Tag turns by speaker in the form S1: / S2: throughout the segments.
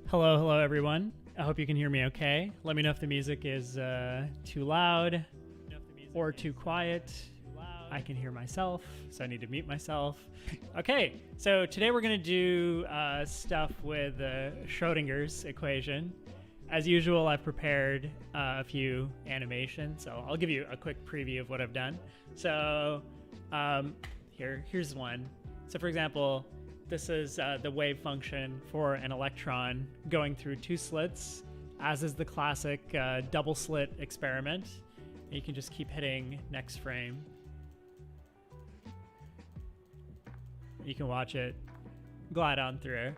S1: Hello, hello everyone. I hope you can hear me okay. Let me know if the music is too loud or too quiet. I can hear myself, so I need to mute myself. Okay, so today we're going to do stuff with Schrödinger's equation. As usual, I've prepared a few animations, so I'll give you a quick preview of what I've done. So here's one. So for example, this is the wave function for an electron going through two slits, as is the classic double slit experiment. You can just keep hitting next frame. You can watch it glide on through.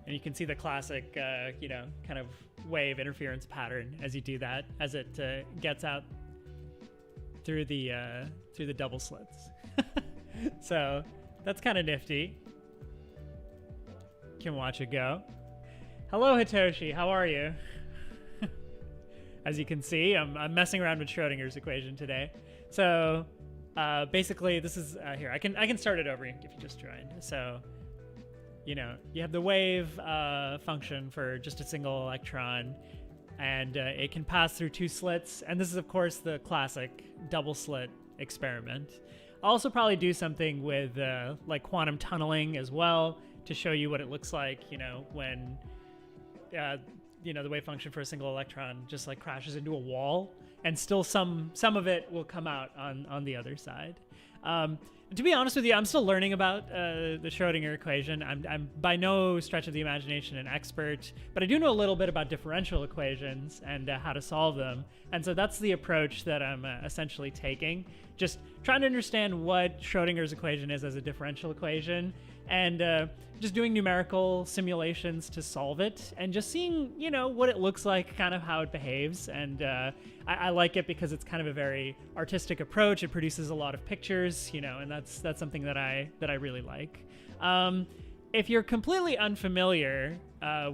S1: And you can see the classic, kind of wave interference pattern as you do that, as it gets out through the double slits. So that's kind of nifty. You can watch it go. Hello, Hitoshi. How are you? As you can see, I'm messing around with Schrödinger's equation today. So basically, this is here. I can start it over if you just joined. So you have the wave function for just a single electron, and it can pass through two slits. And this is, of course, the classic double slit experiment. I'll also probably do something with like quantum tunneling as well to show you what it looks like, when the wave function for a single electron just like crashes into a wall, and still some of it will come out on the other side. To be honest with you, I'm still learning about the Schrödinger equation. I'm by no stretch of the imagination an expert, but I do know a little bit about differential equations and how to solve them. And so that's the approach that I'm essentially taking, just trying to understand what Schrödinger's equation is as a differential equation, and just doing numerical simulations to solve it, and just seeing, what it looks like, kind of how it behaves. And I like it because it's kind of a very artistic approach. It produces a lot of pictures, and that's something that I really like. If you're completely unfamiliar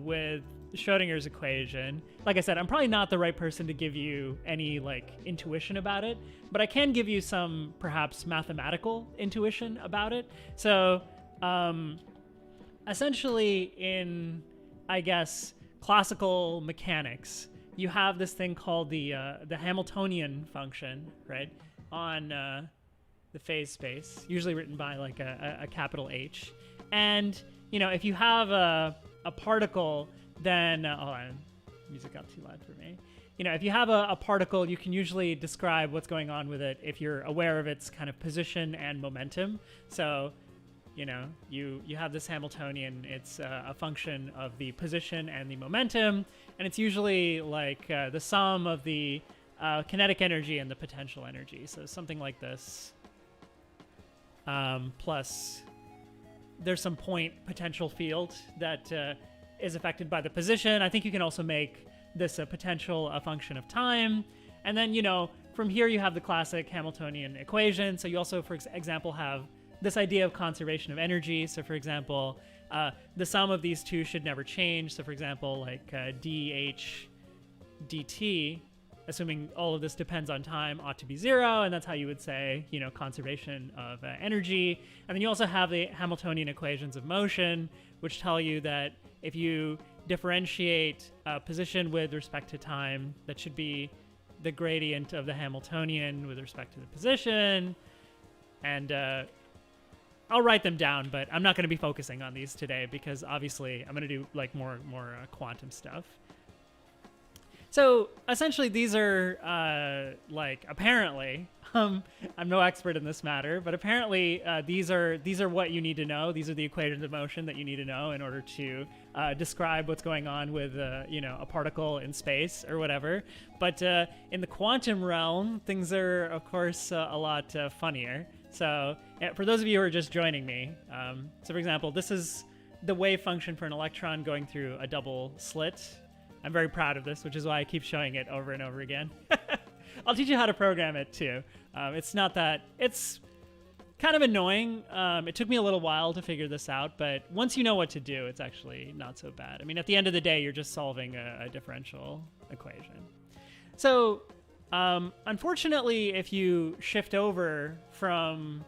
S1: with Schrödinger's equation, like I said, I'm probably not the right person to give you any intuition about it, but I can give you some perhaps mathematical intuition about it. So essentially in, I guess, classical mechanics, you have this thing called the Hamiltonian function, right, on the phase space, usually written by like a capital H. And, if you have a particle, then, hold on, music got too loud for me. If you have a particle, you can usually describe what's going on with it if you're aware of its kind of position and momentum. So, you have this Hamiltonian, it's a function of the position and the momentum, and it's usually like the sum of the kinetic energy and the potential energy. So something like this, plus there's some point potential field that is affected by the position. I think you can also make this a potential a function of time. And then, from here you have the classic Hamiltonian equation. So you also, for example, have this idea of conservation of energy. So for example, the sum of these two should never change. So for example, like dH dt, assuming all of this depends on time, ought to be zero. And that's how you would say, conservation of energy. And then you also have the Hamiltonian equations of motion, which tell you that if you differentiate position with respect to time, that should be the gradient of the Hamiltonian with respect to the position. And I'll write them down, but I'm not going to be focusing on these today because obviously I'm going to do like more quantum stuff. So essentially these are apparently, I'm no expert in this matter, but apparently these are what you need to know. These are the equations of motion that you need to know in order to describe what's going on with a particle in space or whatever. But in the quantum realm, things are of course a lot funnier. So for those of you who are just joining me, so for example, this is the wave function for an electron going through a double slit. I'm very proud of this, which is why I keep showing it over and over again. I'll teach you how to program it too. It's kind of annoying. It took me a little while to figure this out, but once you know what to do, it's actually not so bad. I mean, at the end of the day, you're just solving a differential equation. So unfortunately, if you shift over from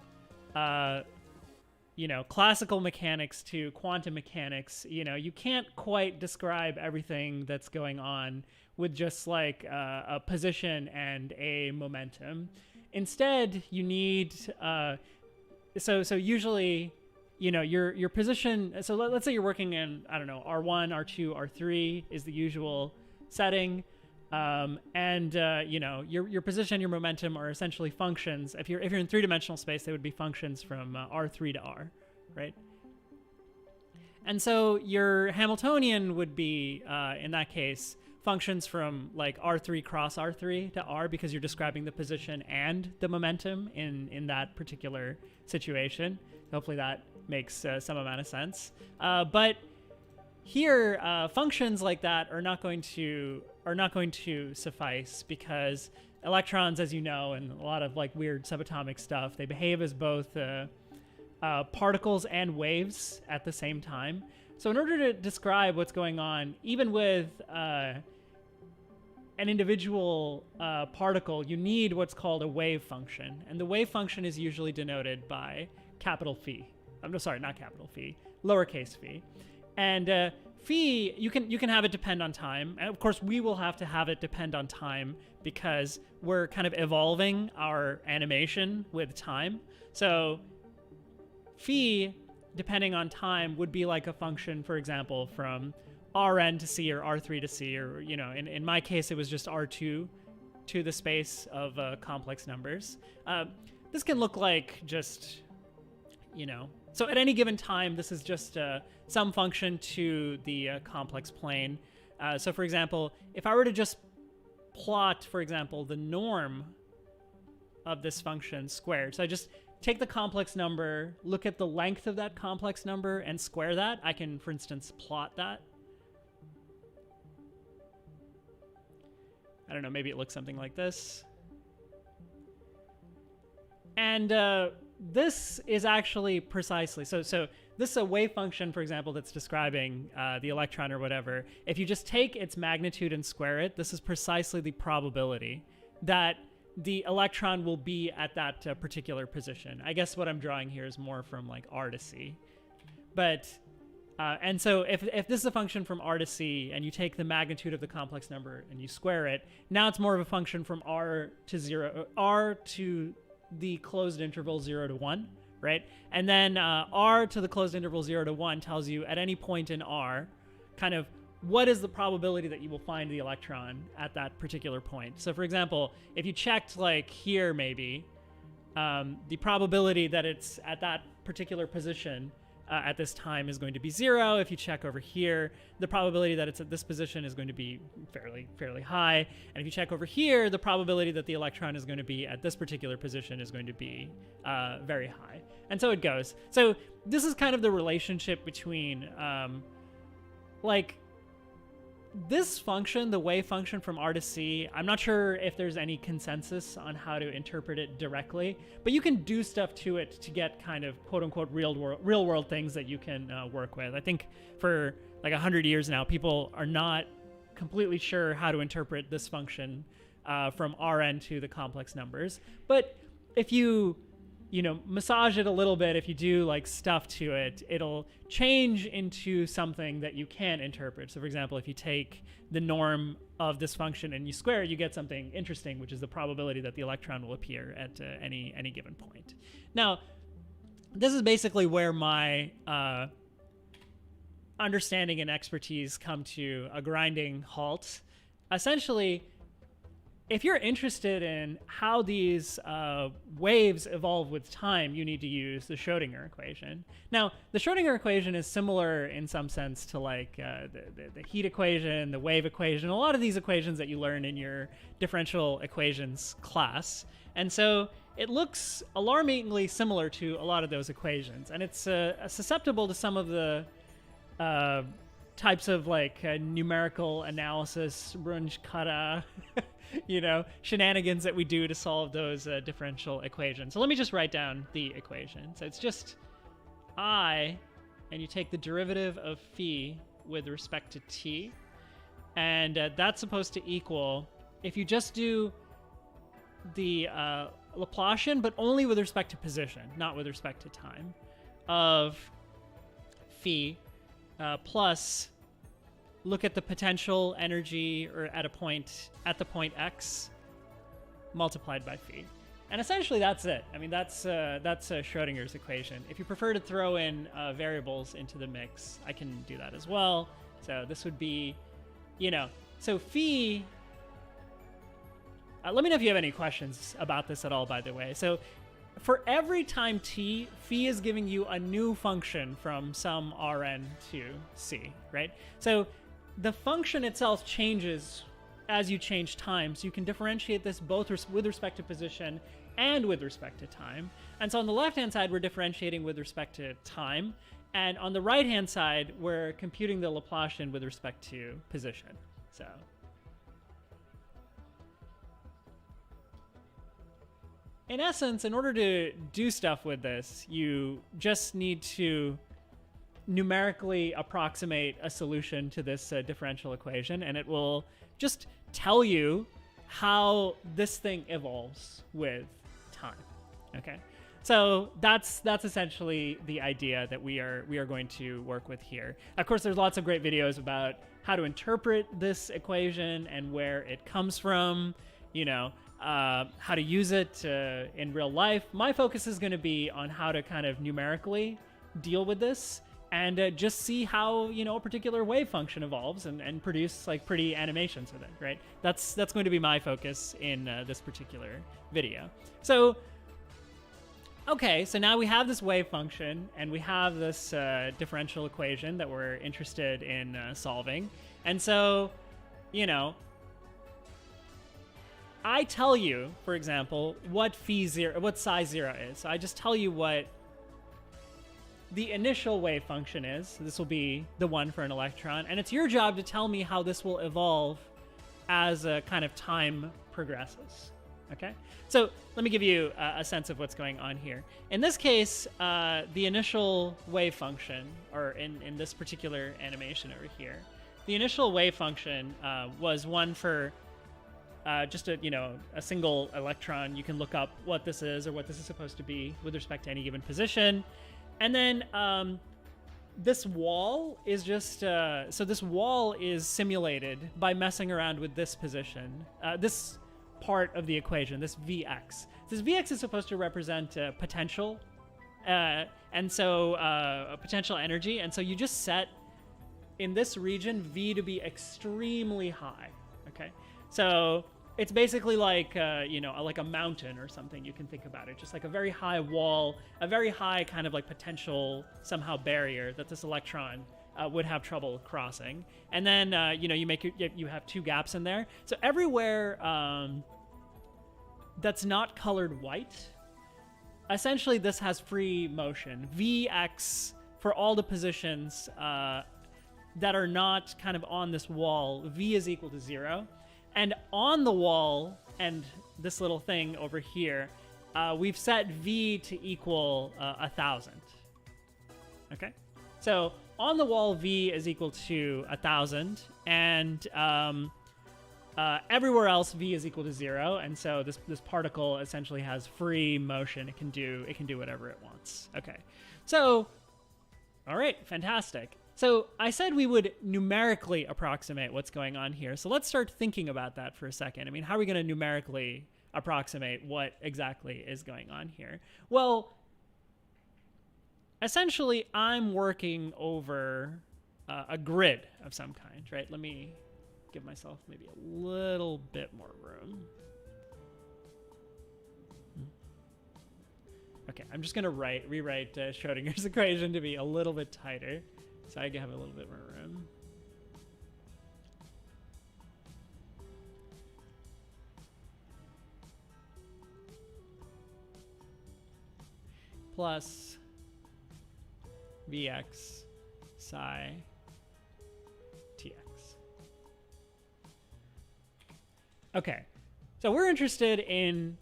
S1: classical mechanics to quantum mechanics, you can't quite describe everything that's going on with just like a position and a momentum. Instead, you need, so usually, your position, so let's say you're working in, I don't know, R1, R2, R3 is the usual setting. Your position, your momentum are essentially functions. If you're in three-dimensional space, they would be functions from R3 to R, right? And so your Hamiltonian would be, in that case, functions from like R3 cross R3 to R, because you're describing the position and the momentum in that particular situation. Hopefully that makes some amount of sense. But here, functions like that are not going to suffice, because electrons, as you know, and a lot of like weird subatomic stuff, they behave as both particles and waves at the same time. So in order to describe what's going on, even with an individual particle, you need what's called a wave function, and the wave function is usually denoted by capital phi. Not capital phi, lowercase phi. And phi, you can have it depend on time. And of course, we will have to have it depend on time because we're kind of evolving our animation with time. So phi, depending on time, would be like a function, for example, from Rn to C or R3 to C, or, in my case, it was just R2 to the space of complex numbers. This can look like just, so at any given time, this is just some function to the complex plane. So for example, if I were to just plot, for example, the norm of this function squared, so I just take the complex number, look at the length of that complex number, and square that, I can, for instance, plot that. I don't know, maybe it looks something like this. And this is actually precisely, so this is a wave function, for example, that's describing the electron or whatever. If you just take its magnitude and square it, this is precisely the probability that the electron will be at that particular position. I guess what I'm drawing here is more from like R to C. But, and so if this is a function from R to C and you take the magnitude of the complex number and you square it, now it's more of a function from R to the closed interval 0 to 1, right? And then R to the closed interval 0 to 1 tells you at any point in R, kind of what is the probability that you will find the electron at that particular point. So for example, if you checked like here maybe, the probability that it's at that particular position at this time is going to be 0. If you check over here, the probability that it's at this position is going to be fairly high. And if you check over here, the probability that the electron is going to be at this particular position is going to be very high. And so it goes. So this is kind of the relationship between like this function, the wave function from R to C. I'm not sure if there's any consensus on how to interpret it directly, but you can do stuff to it to get kind of quote unquote real world things that you can work with. I think for like 100 years now, people are not completely sure how to interpret this function from Rn to the complex numbers. But if you massage it a little bit, if you do like stuff to it, it'll change into something that you can interpret. So for example, if you take the norm of this function and you square it, you get something interesting, which is the probability that the electron will appear at any given point. Now, this is basically where my understanding and expertise come to a grinding halt. Essentially, if you're interested in how these waves evolve with time, you need to use the Schrödinger equation. Now, the Schrödinger equation is similar in some sense to like the heat equation, the wave equation, a lot of these equations that you learn in your differential equations class. And so it looks alarmingly similar to a lot of those equations. And it's susceptible to some of the types of like numerical analysis, Runge-Kutta, shenanigans that we do to solve those differential equations. So let me just write down the equation. So it's just I, and you take the derivative of phi with respect to t, and that's supposed to equal, if you just do the Laplacian, but only with respect to position, not with respect to time, of phi plus look at the potential energy or at the point x multiplied by phi. And essentially that's it. I mean, that's Schrödinger's equation. If you prefer to throw in variables into the mix, I can do that as well. So this would be, so phi, let me know if you have any questions about this at all, by the way. So for every time t, phi is giving you a new function from some Rn to c, right? So the function itself changes as you change time. So you can differentiate this both with respect to position and with respect to time. And so on the left-hand side, we're differentiating with respect to time. And on the right-hand side, we're computing the Laplacian with respect to position. So in essence, in order to do stuff with this, you just need to numerically approximate a solution to this differential equation, and it will just tell you how this thing evolves with time. Okay, so that's essentially the idea that we are going to work with here. Of course, there's lots of great videos about how to interpret this equation and where it comes from, how to use it in real life. My focus is going to be on how to kind of numerically deal with this and just see how a particular wave function evolves and produce like pretty animations with it, right? That's going to be my focus in this particular video. So okay, so now we have this wave function and we have this differential equation that we're interested in solving. And so I tell you, for example, what psi 0 is. So I just tell you what the initial wave function is. This will be the one for an electron, and it's your job to tell me how this will evolve as a kind of time progresses. Okay, so let me give you a sense of what's going on here. In this case, the initial wave function, or in this particular animation over here, the initial wave function was one for just a single electron. You can look up what this is or what this is supposed to be with respect to any given position. And then this wall is just, so this wall is simulated by messing around with this position, this part of the equation, this Vx. This Vx is supposed to represent potential, and so a potential energy. And so you just set in this region V to be extremely high, okay? So it's basically like, like a mountain or something. You can think about it, just like a very high wall, a very high kind of like potential somehow barrier that this electron would have trouble crossing. And then, you have two gaps in there. So everywhere that's not colored white, essentially this has free motion. Vx for all the positions that are not kind of on this wall, V is equal to 0. And on the wall, and this little thing over here, we've set V to equal 1,000. Okay? So on the wall, V is equal to 1,000, and everywhere else, V is equal to 0. And so this particle essentially has free motion. It can do whatever it wants. Okay. So, all right, fantastic. So I said we would numerically approximate what's going on here. So let's start thinking about that for a second. I mean, how are we going to numerically approximate what exactly is going on here? Well, essentially, I'm working over a grid of some kind, right? Let me give myself maybe a little bit more room. Okay, I'm just going to rewrite Schrödinger's equation to be a little bit tighter, so I can have a little bit more room. Plus Vx psi Tx. Okay, so we're interested in,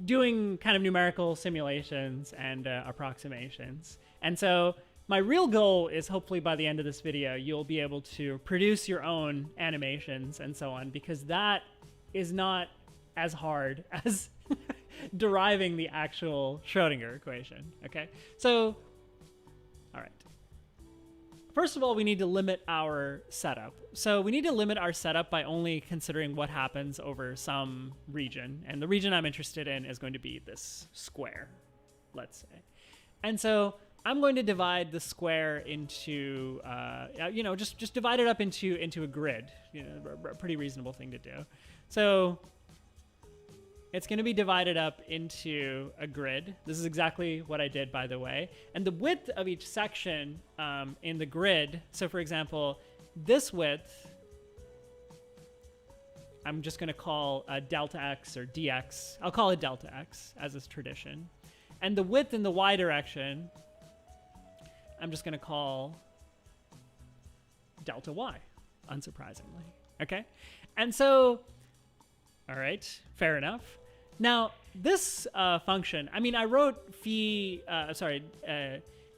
S1: doing kind of numerical simulations and approximations. And so my real goal is hopefully by the end of this video, you'll be able to produce your own animations and so on, because that is not as hard as deriving the actual Schrödinger equation. Okay, so all right. First of all, we need to limit our setup. So we need to limit our setup by only considering what happens over some region. And the region I'm interested in is going to be this square, let's say. And so I'm going to divide the square into, just divide it up into a grid. A pretty reasonable thing to do. So it's going to be divided up into a grid. This is exactly what I did, by the way. And the width of each section in the grid, so for example, this width, I'm just going to call delta x or dx. I'll call it delta x, as is tradition. And the width in the y direction, I'm just going to call delta y, unsurprisingly. Okay? And so, all right, fair enough. Now, this function, I mean, I wrote d psi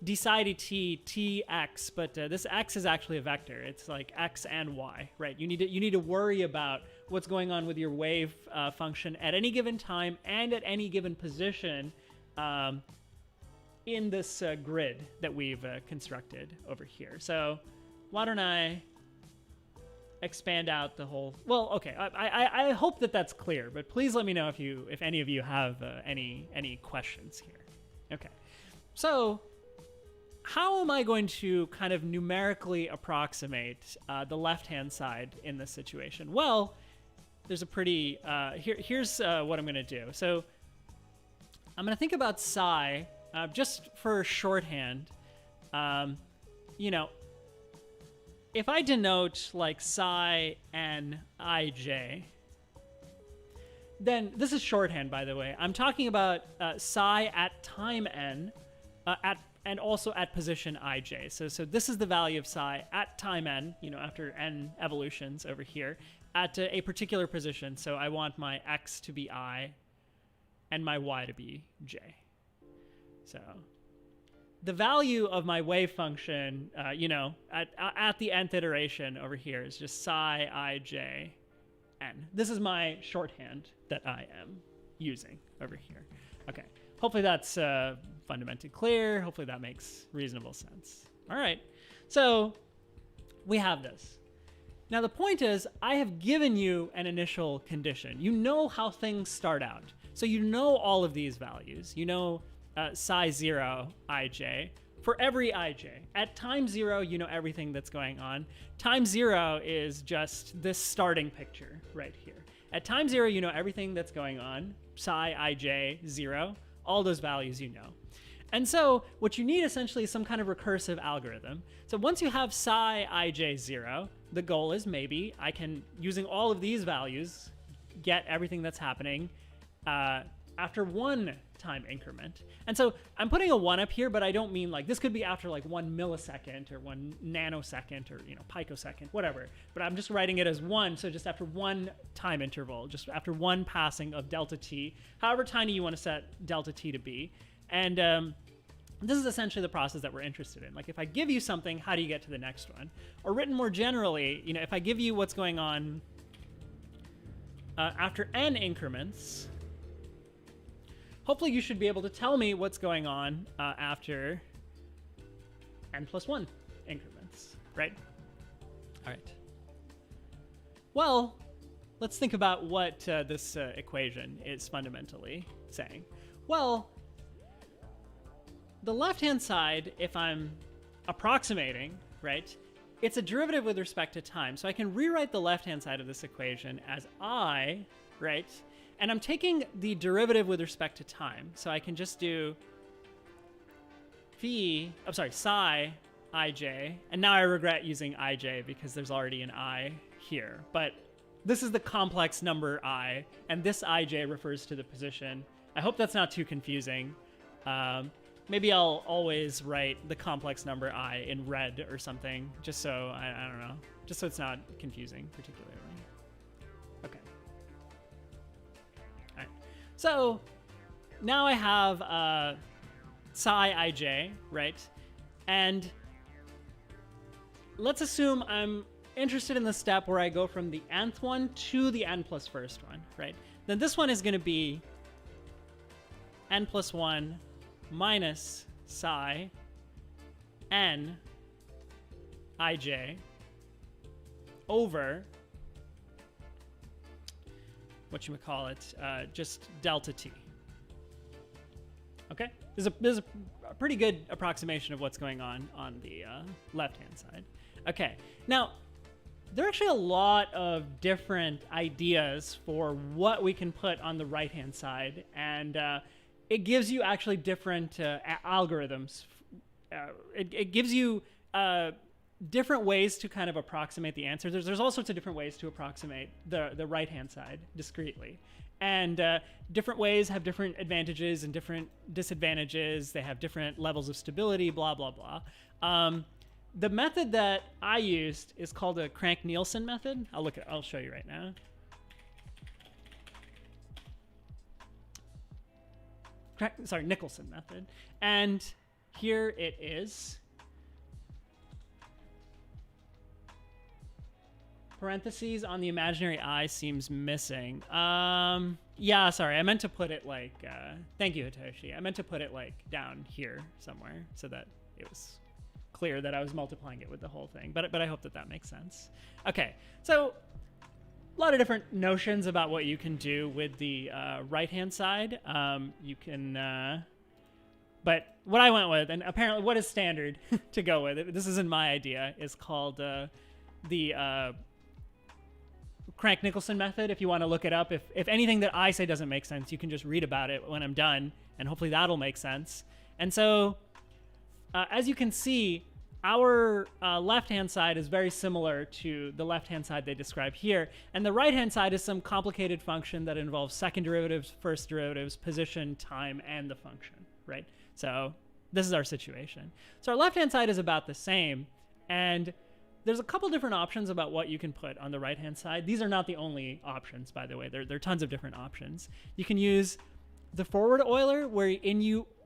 S1: dt tx, but this x is actually a vector. It's like x and y, right? You need to worry about what's going on with your wave function at any given time and at any given position in this grid that we've constructed over here. So why don't I expand out the whole, well, okay, I hope that that's clear, but please let me know if any of you have any questions here. Okay, so how am I going to kind of numerically approximate the left-hand side in this situation? Well, there's a pretty, here's what I'm going to do. So I'm going to think about psi, just for shorthand, if I denote like psi n ij, then this is shorthand, by the way. I'm talking about psi at time n, and also at position ij. So this is the value of psi at time n, after n evolutions over here, at a particular position. So I want my x to be I, and my y to be j. So the value of my wave function, at the nth iteration over here is just psi ij n. This is my shorthand that I am using over here. Okay, hopefully that's fundamentally clear. Hopefully that makes reasonable sense. All right, so we have this. Now the point is, I have given you an initial condition. You know how things start out. So you know all of these values. You know psi 0 ij for every ij. At time 0, you know everything that's going on. Time 0 is just this starting picture right here. At time 0, you know everything that's going on. Psi ij 0, all those values you know. And so what you need essentially is some kind of recursive algorithm. So once you have psi ij 0, the goal is maybe I can, using all of these values, get everything that's happening after one time increment. And so I'm putting a 1 up here, but I don't mean like, this could be after like 1 millisecond or 1 nanosecond or picosecond, whatever. But I'm just writing it as 1, so just after one time interval, just after one passing of delta t, however tiny you want to set delta t to be. And this is essentially the process that we're interested in. Like if I give you something, how do you get to the next one? Or written more generally, if I give you what's going on after n increments, hopefully you should be able to tell me what's going on after n plus 1 increments, right? All right. Well, let's think about what this equation is fundamentally saying. Well, the left-hand side, if I'm approximating, right, it's a derivative with respect to time. So I can rewrite the left-hand side of this equation as I, right? And I'm taking the derivative with respect to time. So I can just do psi ij. And now I regret using ij because there's already an I here. But this is the complex number I, and this ij refers to the position. I hope that's not too confusing. Maybe I'll always write the complex number I in red or something, just so, I don't know, just so it's not confusing particularly. Okay. All right. So now I have psi ij, right? And let's assume I'm interested in the step where I go from the nth one to the n plus first one, right? Then this one is going to be n plus 1 minus psi n ij over just delta t. Okay, this is a pretty good approximation of what's going on the left-hand side. Okay, now there are actually a lot of different ideas for what we can put on the right-hand side, and it gives you actually different algorithms. It gives you different ways to kind of approximate the answer. There's all sorts of different ways to approximate the right-hand side discretely. And different ways have different advantages and different disadvantages. They have different levels of stability, blah, blah, blah. The method that I used is called a Crank-Nielsen method. I'll show you right now. Nicholson method. And here it is. Parentheses on the imaginary I seems missing. Yeah, sorry. I meant to put it like, thank you, Hitoshi. I meant to put it like down here somewhere so that it was clear that I was multiplying it with the whole thing. But I hope that makes sense. Okay, so a lot of different notions about what you can do with the right-hand side. You can, but what I went with, and apparently what is standard to go with, this isn't my idea, is called the Crank-Nicholson method. If you want to look it up, if anything that I say doesn't make sense, you can just read about it when I'm done, and hopefully that'll make sense. And so, as you can see, our left-hand side is very similar to the left-hand side they describe here, and the right-hand side is some complicated function that involves second derivatives, first derivatives, position, time, and the function, right? So this is our situation. So our left-hand side is about the same, and there's a couple different options about what you can put on the right-hand side. These are not the only options, by the way. There are tons of different options. You can use the forward Euler, where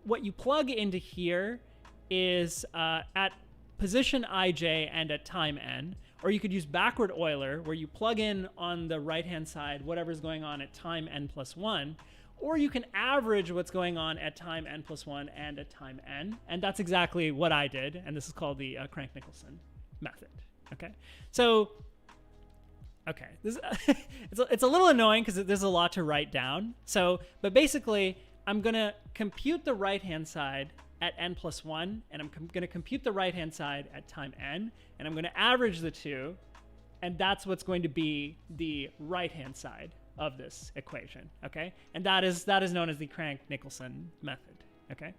S1: what you plug into here is at position ij and at time n, or you could use backward Euler, where you plug in on the right-hand side whatever's going on at time n plus 1, or you can average what's going on at time n plus 1 and at time n, and that's exactly what I did, and this is called the Crank-Nicholson method. Okay, so this it's a little annoying because there's a lot to write down. But basically, I'm gonna compute the right-hand side at n plus 1, and I'm gonna compute the right-hand side at time n, and I'm gonna average the two, and that's what's going to be the right-hand side of this equation. Okay, and that is known as the Crank-Nicholson method. Okay,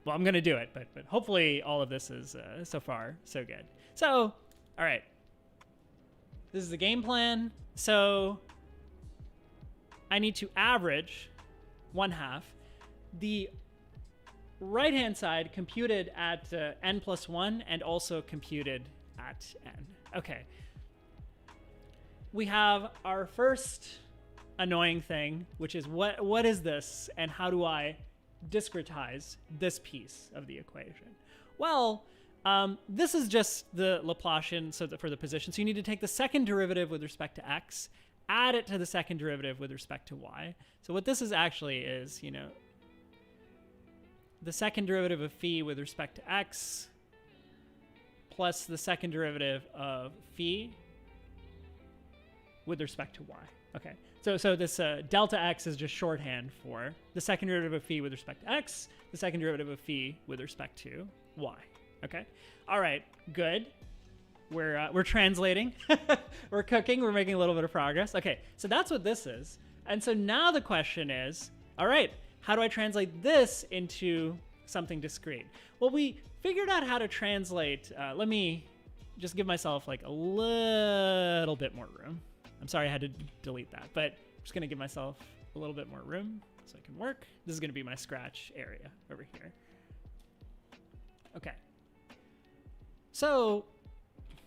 S1: well, I'm going to do it, but hopefully all of this is, so far, so good. So, all right. This is the game plan. So, I need to average 1/2. The right-hand side computed at n plus 1 and also computed at n. Okay. We have our first annoying thing, which is what is this, and how do I discretize this piece of the equation? Well, this is just the Laplacian for the position. So you need to take the second derivative with respect to x, add it to the second derivative with respect to y. So what this is actually is, the second derivative of phi with respect to x plus the second derivative of phi with respect to y. Okay. So this delta x is just shorthand for the second derivative of phi with respect to x, the second derivative of phi with respect to y. Okay. All right. Good. We're translating. We're cooking. We're making a little bit of progress. Okay. So that's what this is. And so now the question is, all right, how do I translate this into something discrete? Well, we figured out how to translate. Let me just give myself like a little bit more room. I'm sorry I had to delete that, but I'm just going to give myself a little bit more room so I can work. This is going to be my scratch area over here. Okay. So,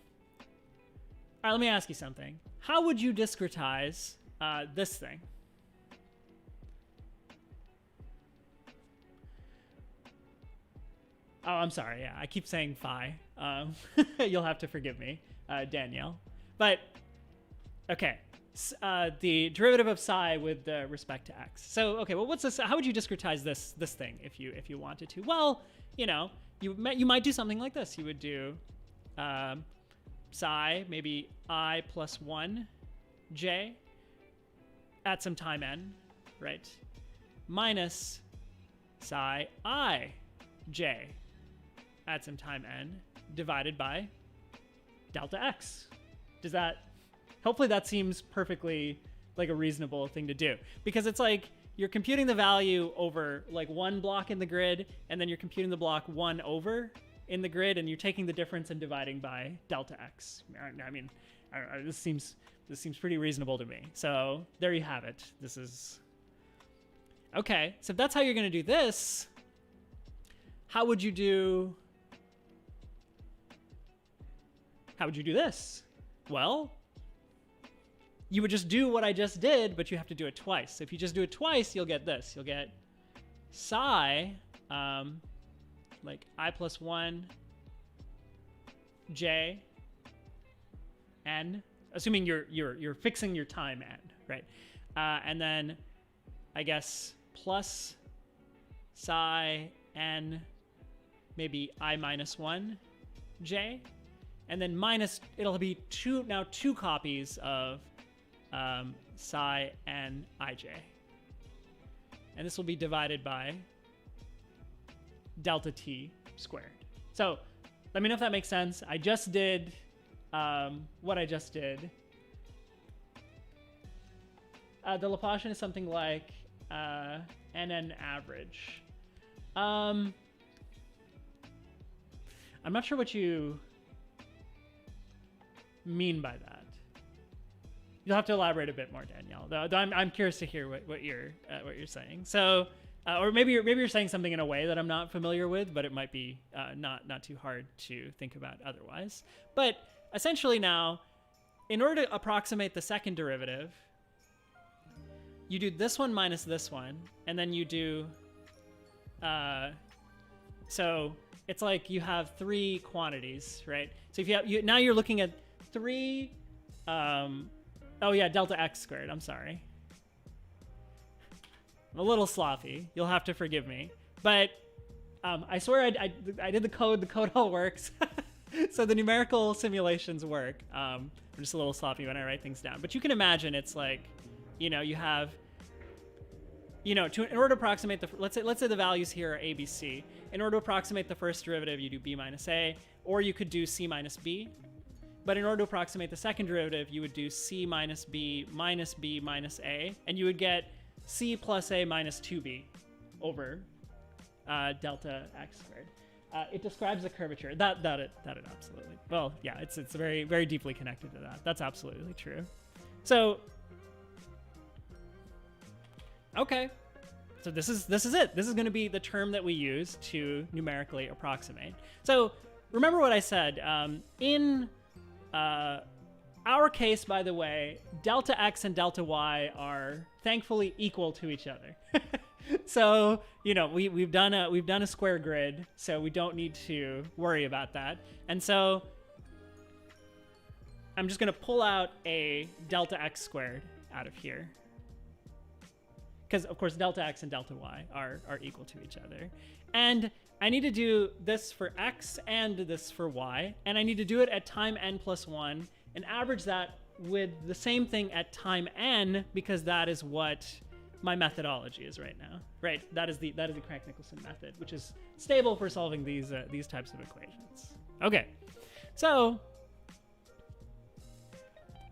S1: all right, let me ask you something. How would you discretize this thing? Oh, I'm sorry. Yeah, I keep saying phi. You'll have to forgive me, Danielle. But okay, the derivative of psi with respect to x. So okay, well, what's this? How would you discretize this thing if you wanted to? Well, you know, you might do something like this. You would do psi maybe I plus 1 j at some time n, right? Minus psi I j at some time n divided by delta x. Does that, hopefully that seems perfectly like a reasonable thing to do, because it's like you're computing the value over like one block in the grid, and then you're computing the block one over in the grid, and you're taking the difference and dividing by delta x. I mean, this seems pretty reasonable to me. So there you have it. This is okay. So if that's how you're going to do this, how would you do this? Well, you would just do what I just did, but you have to do it twice. So if you just do it twice, you'll get this. You'll get psi, like I plus 1 j n, assuming you're fixing your time n, right? And then I guess plus psi n, maybe I minus 1 j, and then minus, it'll be two copies of psi n ij, and this will be divided by delta t squared. So let me know if that makes sense. I just did what I just did. The Laplacian is something like nn average. I'm not sure what you mean by that. You'll have to elaborate a bit more, Danielle. Though I'm curious to hear what you're saying. So, or maybe you're saying something in a way that I'm not familiar with, but it might be not too hard to think about otherwise. But essentially now, in order to approximate the second derivative, you do this one minus this one, and then you do. So it's like you have three quantities, right? So if now you're looking at three. Oh yeah, delta x squared. I'm sorry. I'm a little sloppy. You'll have to forgive me. But I swear I did the code. The code all works. So the numerical simulations work. I'm just a little sloppy when I write things down. But you can imagine it's like, you know, you have, you know, in order to approximate the, let's say the values here are a, b, c. In order to approximate the first derivative, you do b minus a, or you could do c minus b. But in order to approximate the second derivative, you would do c minus b minus a, and you would get c plus a minus 2b over delta x squared. It describes the curvature. That it absolutely. Well, yeah, it's very, very deeply connected to that. That's absolutely true. So, okay. So this is it. This is going to be the term that we use to numerically approximate. So remember what I said. In our case, by the way, delta x and delta y are thankfully equal to each other. So, you know, we've done a square grid, so we don't need to worry about that. And so I'm just going to pull out a delta x squared out of here, because of course delta x and delta y are equal to each other. And I need to do this for x and this for y, and I need to do it at time n plus 1 and average that with the same thing at time n, because that is what my methodology is right now. Right? That is the Crank-Nicholson method, which is stable for solving these types of equations. Okay, so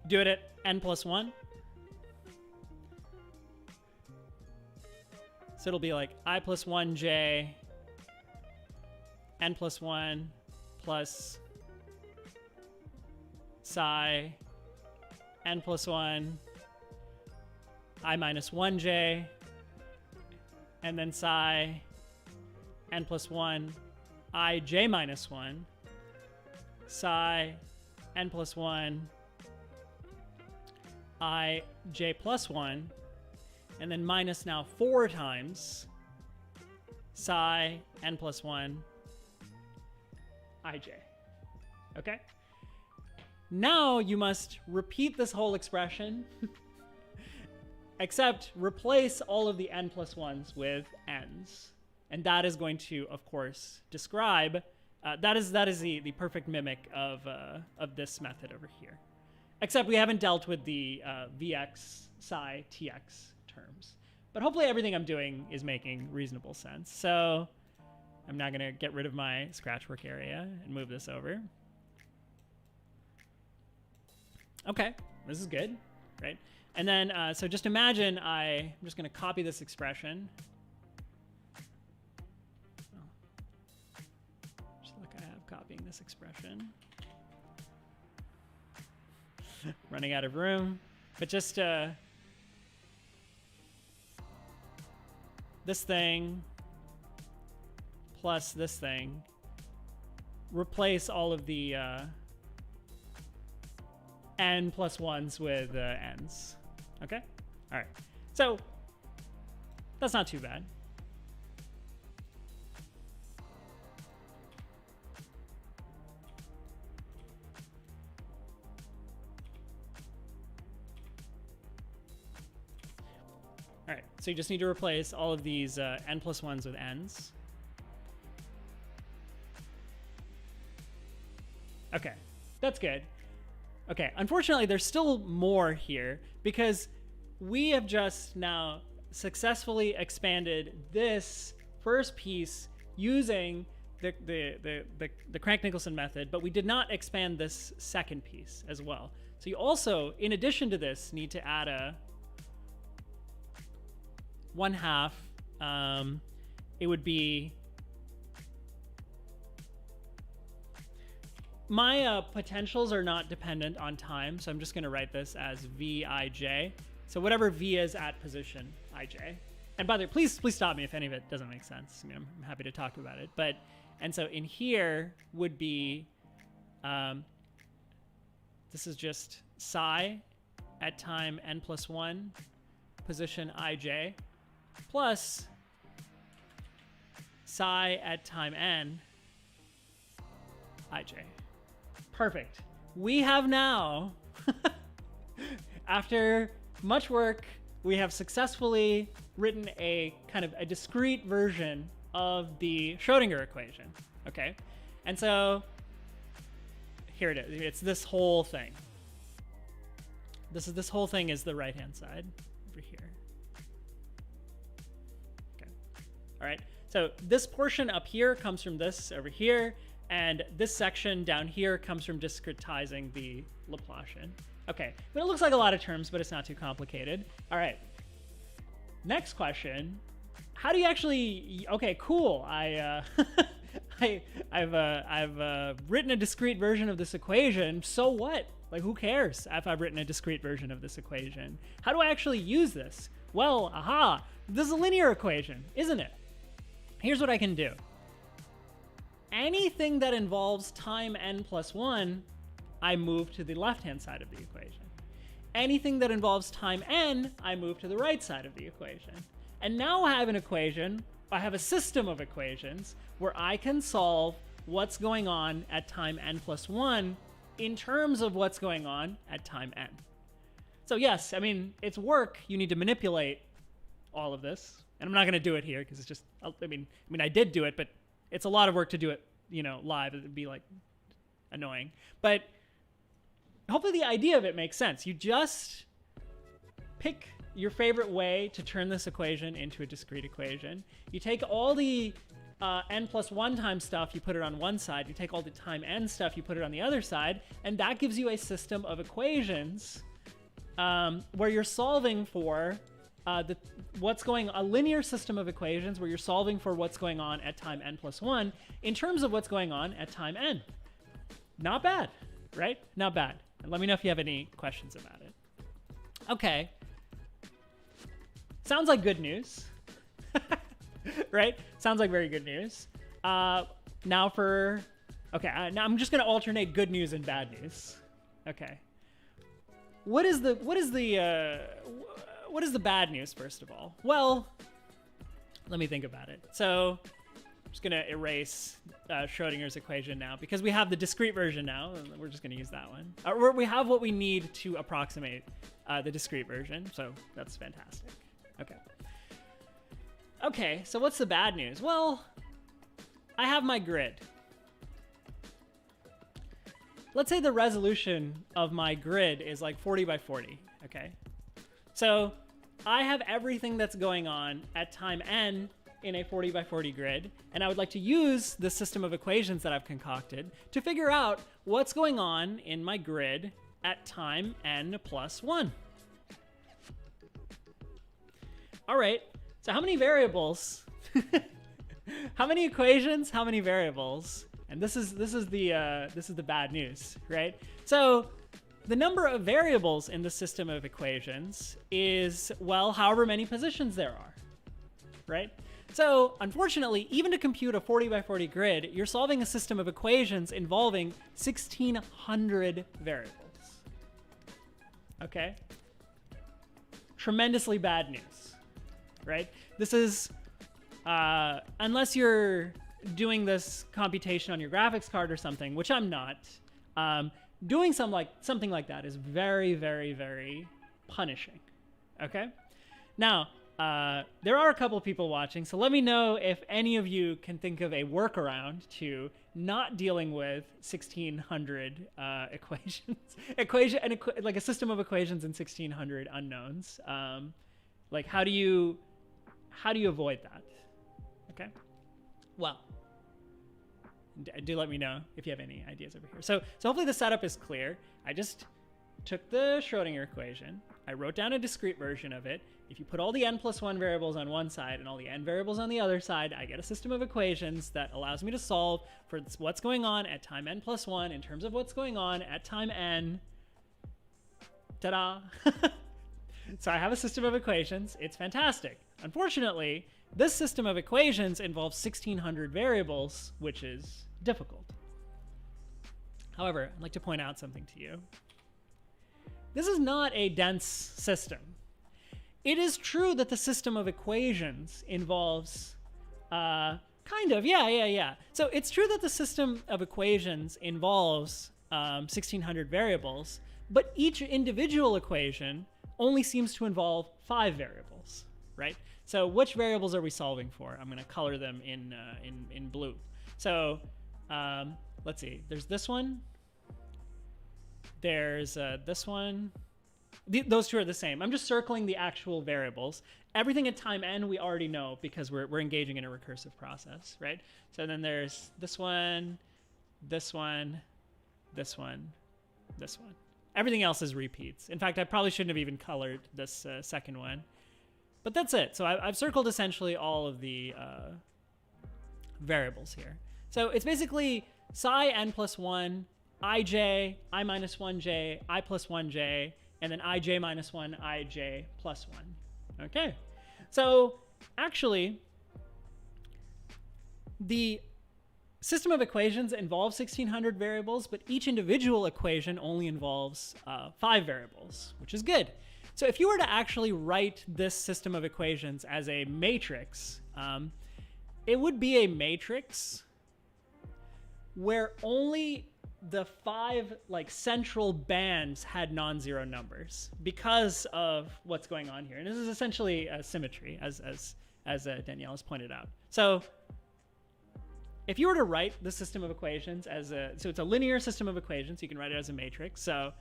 S1: do it at n plus 1. So it'll be like I plus 1j n plus 1 plus psi n plus 1 I minus 1j, and then psi n plus 1 ij minus 1 psi n plus 1 ij plus 1, and then minus now 4 times psi n plus 1 ij. Okay? Now you must repeat this whole expression, except replace all of the n plus 1s with n's. And that is going to, of course, describe, that is the perfect mimic of this method over here. Except we haven't dealt with the vx, psi, tx terms. But hopefully everything I'm doing is making reasonable sense. So I'm now going to get rid of my scratchwork area and move this over. Okay, this is good, right? And then, so just imagine I'm just going to copy this expression. Just look, I have copying this expression. Running out of room. But just this thing plus this thing. Replace all of the n plus 1s with n's. Okay? All right. So that's not too bad. All right. So you just need to replace all of these n plus 1s with n's. Okay. That's good. Okay, unfortunately, there's still more here because we have just now successfully expanded this first piece using the Crank-Nicholson method, but we did not expand this second piece as well. So you also, in addition to this, need to add a 1/2. It would be my potentials are not dependent on time, so I'm just going to write this as Vij. So whatever V is at position ij. And by the way, please stop me if any of it doesn't make sense. I mean, I'm happy to talk about it. And so in here would be, this is just psi at time n plus 1, position ij, plus psi at time n, ij. Perfect. We have now, after much work, we have successfully written a kind of a discrete version of the Schrödinger equation. Okay? And so here it is. It's this whole thing. This whole thing is the right-hand side over here. Okay. All right. So this portion up here comes from this over here. And this section down here comes from discretizing the Laplacian. Okay, but it looks like a lot of terms, but it's not too complicated. All right, next question. How do you actually, okay, cool. I've written a discrete version of this equation. So what? Like, who cares if I've written a discrete version of this equation? How do I actually use this? Well, aha, this is a linear equation, isn't it? Here's what I can do. Anything that involves time n plus 1, I move to the left-hand side of the equation. Anything that involves time n, I move to the right side of the equation. And now I have an equation, I have a system of equations where I can solve what's going on at time n plus 1 in terms of what's going on at time n. So yes, I mean, it's work. You need to manipulate all of this. And I'm not going to do it here because it's just, I mean, I did do it, but it's a lot of work to do it, you know, live. It'd be like annoying. But hopefully the idea of it makes sense. You just pick your favorite way to turn this equation into a discrete equation. You take all the n plus 1 time stuff, you put it on one side. You take all the time n stuff, you put it on the other side. And that gives you a system of equations where you're solving for a linear system of equations where you're solving for what's going on at time n plus 1 in terms of what's going on at time n. Not bad, right? Not bad. And let me know if you have any questions about it. Okay. Sounds like good news, right? Sounds like very good news. Now I'm just going to alternate good news and bad news. Okay. What is the bad news, first of all? Well, let me think about it. So just going to erase Schrödinger's equation now because we have the discrete version now. And we're just going to use that one. We have what we need to approximate the discrete version. So that's fantastic. Okay. Okay, so what's the bad news? Well, I have my grid. Let's say the resolution of my grid is like 40 by 40, okay? So I have everything that's going on at time n in a 40 by 40 grid, and I would like to use the system of equations that I've concocted to figure out what's going on in my grid at time n plus 1. All right, so how many variables? How many equations? How many variables? And this is the bad news, right? So the number of variables in the system of equations is, well, however many positions there are, right? So unfortunately, even to compute a 40 by 40 grid, you're solving a system of equations involving 1,600 variables. Okay? Tremendously bad news, right? This is, unless you're doing this computation on your graphics card or something, which I'm not, doing something like that is very, very, very punishing. Okay? Now, there are a couple people watching, so let me know if any of you can think of a workaround to not dealing with 1,600 equations, like a system of equations and 1,600 unknowns. Like how do you avoid that? Okay. Well, do let me know if you have any ideas over here. So hopefully the setup is clear. I just took the Schrödinger equation. I wrote down a discrete version of it. If you put all the n plus 1 variables on one side and all the n variables on the other side, I get a system of equations that allows me to solve for what's going on at time n plus 1 in terms of what's going on at time n. Ta-da! So I have a system of equations. It's fantastic. Unfortunately, this system of equations involves 1,600 variables, which is difficult. However, I'd like to point out something to you. This is not a dense system. It is true that the system of equations involves, kind of, yeah. So it's true that the system of equations involves 1,600 variables, but each individual equation only seems to involve 5 variables, right? So which variables are we solving for? I'm going to color them in blue. So let's see. There's this one. There's this one. Those two are the same. I'm just circling the actual variables. Everything at time n we already know because we're engaging in a recursive process, right? So then there's this one, this one, this one, this one. Everything else is repeats. In fact, I probably shouldn't have even colored this second one. But that's it. So I've circled essentially all of the variables here. So it's basically psi n plus 1, ij, I minus 1j, I plus 1j, and then ij minus 1, ij plus 1. Okay. So actually, the system of equations involves 1,600 variables, but each individual equation only involves 5 variables, which is good. So if you were to actually write this system of equations as a matrix, it would be a matrix where only the 5 central bands had non-zero numbers because of what's going on here. And this is essentially a symmetry, as Danielle has pointed out. So if you were to write the system of equations as so it's a linear system of equations, you can write it as a matrix. So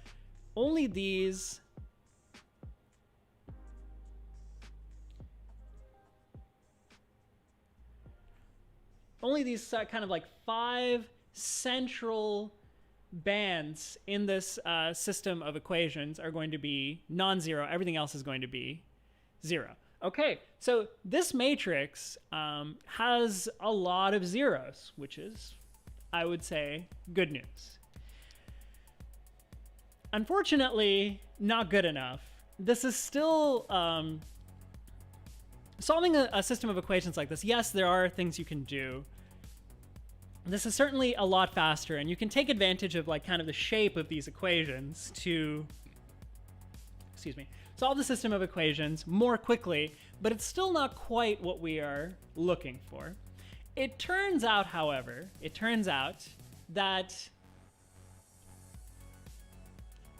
S1: only these kind of 5 central bands in this system of equations are going to be non-zero. Everything else is going to be 0. Okay, so this matrix has a lot of zeros, which is, I would say, good news. Unfortunately, not good enough. This is still solving a system of equations like this. Yes, there are things you can do. This is certainly a lot faster, and you can take advantage of kind of the shape of these equations to, solve the system of equations more quickly, but it's still not quite what we are looking for. It turns out, however, that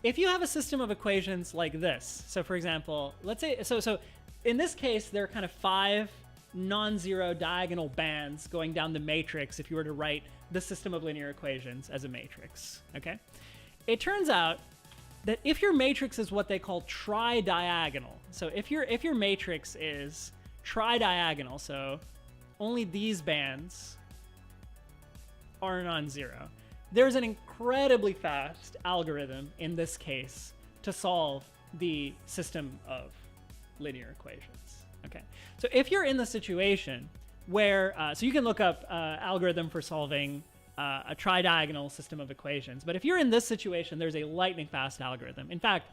S1: if you have a system of equations like this, so for example, let's say, so in this case, there are kind of 5 non-zero diagonal bands going down the matrix if you were to write the system of linear equations as a matrix, okay? It turns out that if your matrix is what they call tri-diagonal, so if your matrix is tri-diagonal, so only these bands are non-zero, there's an incredibly fast algorithm in this case to solve the system of linear equations, okay? So if you're in the situation where, so you can look up algorithm for solving a tri-diagonal system of equations, but if you're in this situation, there's a lightning fast algorithm. In fact,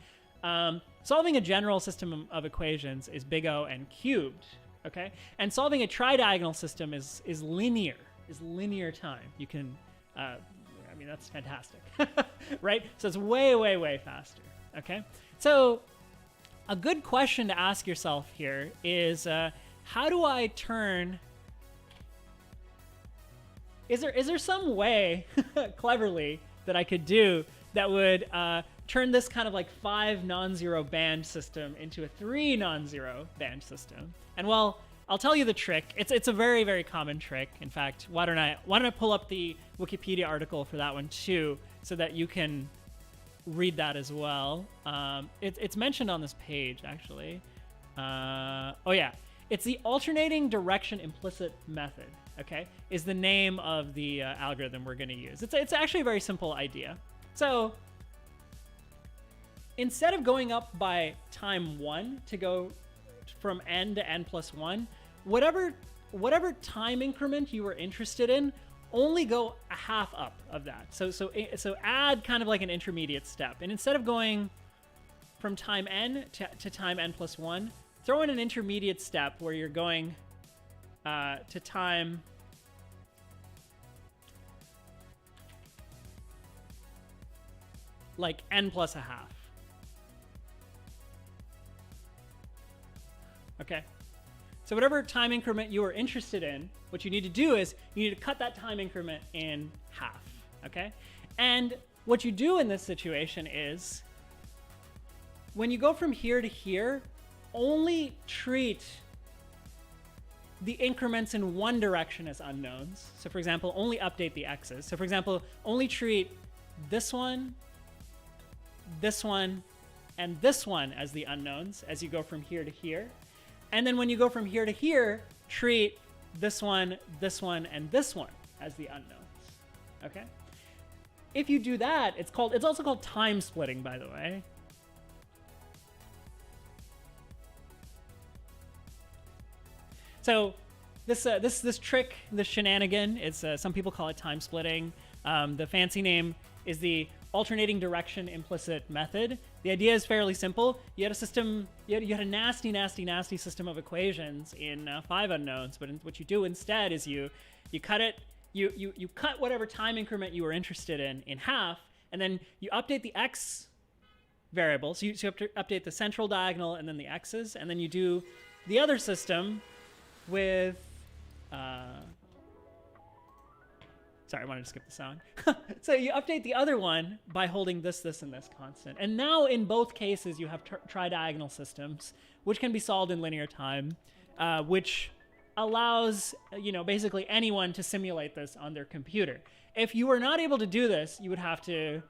S1: solving a general system of equations is big O and cubed, okay? And solving a tri-diagonal system is linear time. You can, I mean, that's fantastic, right? So it's way, way, way faster, okay? So a good question to ask yourself here is, how do I turn... Is there some way, cleverly, that I could do that would turn this kind of like 5 non-zero band system into a 3 non-zero band system? And well, I'll tell you the trick. It's a very, very common trick. In fact, why don't I pull up the Wikipedia article for that one too, so that you can read that as well. It's mentioned on this page actually. Oh yeah, it's the alternating direction implicit method. Okay, is the name of the algorithm we're going to use. It's actually a very simple idea. So instead of going up by time 1 to go from n to n plus 1, whatever time increment you were interested in, only go a half up of that. So add kind of like an intermediate step. And instead of going from time n to time n plus 1, throw in an intermediate step where you're going to time like n plus a half. Okay, so whatever time increment you are interested in, what you need to do is you need to cut that time increment in half, okay? And what you do in this situation is when you go from here to here, only treat the increments in one direction as unknowns. So for example, only update the x's. So for example, only treat this one, and this one as the unknowns as you go from here to here. And then when you go from here to here, treat this one, and this one as the unknowns, okay? If you do that, it's also called time splitting, by the way. So this trick, this shenanigan, it's some people call it time splitting. The fancy name is the alternating direction implicit method. The idea is fairly simple. You had a system, you had a nasty system of equations in 5 unknowns, but what you do instead is you cut it, you cut whatever time increment you were interested in half, and then you update the x variable. So you have to update the central diagonal and then the x's, and then you do the other system with sorry, I wanted to skip the song. So you update the other one by holding this, and this constant. And now in both cases, you have tri-diagonal systems, which can be solved in linear time, which allows, basically anyone to simulate this on their computer. If you were not able to do this, you would have to,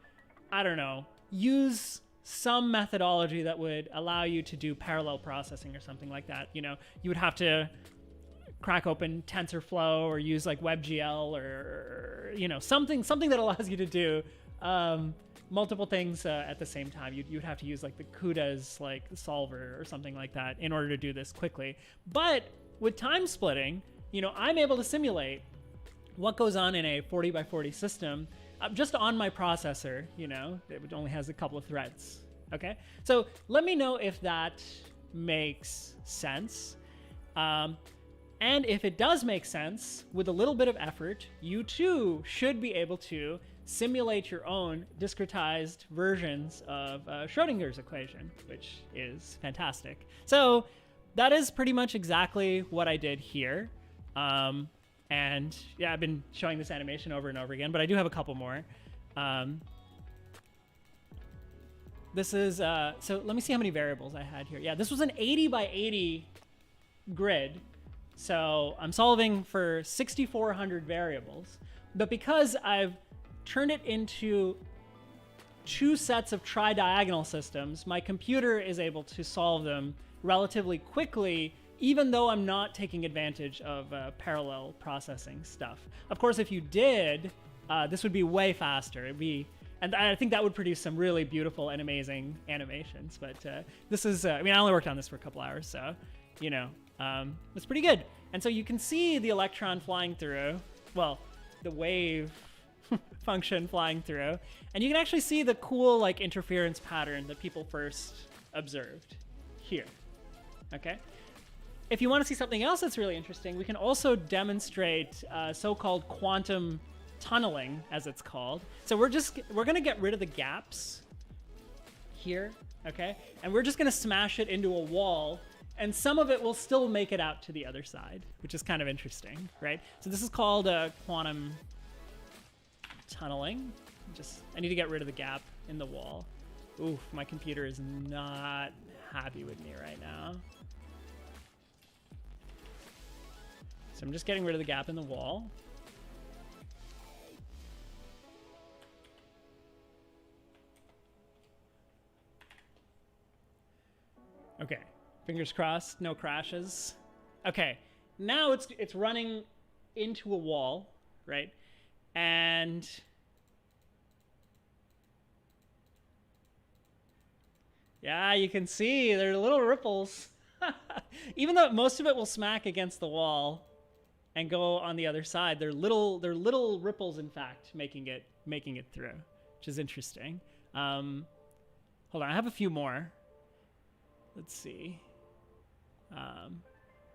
S1: I don't know, use some methodology that would allow you to do parallel processing or something like that. You would have to crack open TensorFlow or use like WebGL or something that allows you to do multiple things at the same time. You'd have to use like the CUDA's like solver or something like that in order to do this quickly. But with time splitting, I'm able to simulate what goes on in a 40 by 40 system just on my processor. It only has a couple of threads. Okay, so let me know if that makes sense. And if it does make sense, with a little bit of effort, you too should be able to simulate your own discretized versions of Schrödinger's equation, which is fantastic. So that is pretty much exactly what I did here. And And yeah, I've been showing this animation over and over again, but I do have a couple more. This is, so let me see how many variables I had here. Yeah, this was an 80 by 80 grid. So I'm solving for 6,400 variables. But because I've turned it into 2 sets of tri-diagonal systems, my computer is able to solve them relatively quickly, even though I'm not taking advantage of parallel processing stuff. Of course, if you did, this would be way faster. It'd be, and I think that would produce some really beautiful and amazing animations. But this is, I mean, I only worked on this for a couple hours, so, you know, it's pretty good. And so you can see the electron flying through, well, the wave function flying through, and you can actually see the cool like interference pattern that people first observed here. Okay. If you want to see something else that's really interesting, we can also demonstrate so-called quantum tunneling, as it's called. So we're going to get rid of the gaps here, okay? And we're just going to smash it into a wall, and some of it will still make it out to the other side, which is kind of interesting, right? So this is called quantum tunneling. I need to get rid of the gap in the wall. Oof, my computer is not happy with me right now. So I'm just getting rid of the gap in the wall. Okay, fingers crossed, no crashes. Okay, now it's running into a wall, right? And yeah, you can see there are little ripples. Even though most of it will smack against the wall and go on the other side, they're little ripples, in fact, making it through, which is interesting. Hold on, I have a few more. Let's see.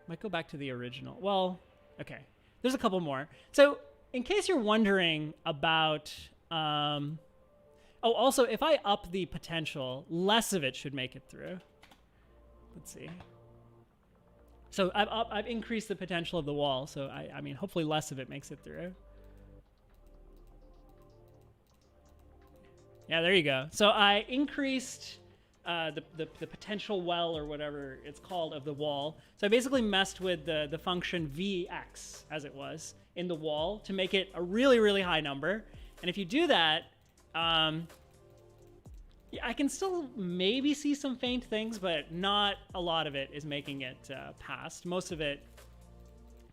S1: Might go back to the original. Well, okay, there's a couple more. So in case you're wondering about, oh, also, if I up the potential, less of it should make it through. Let's see. So I've increased the potential of the wall, so I mean, hopefully less of it makes it through. Yeah, there you go. So I increased the potential well, or whatever it's called, of the wall. So I basically messed with the function Vx, as it was, in the wall to make it a really, really high number. And if you do that, yeah, I can still maybe see some faint things, but not a lot of it is making it past. Most of it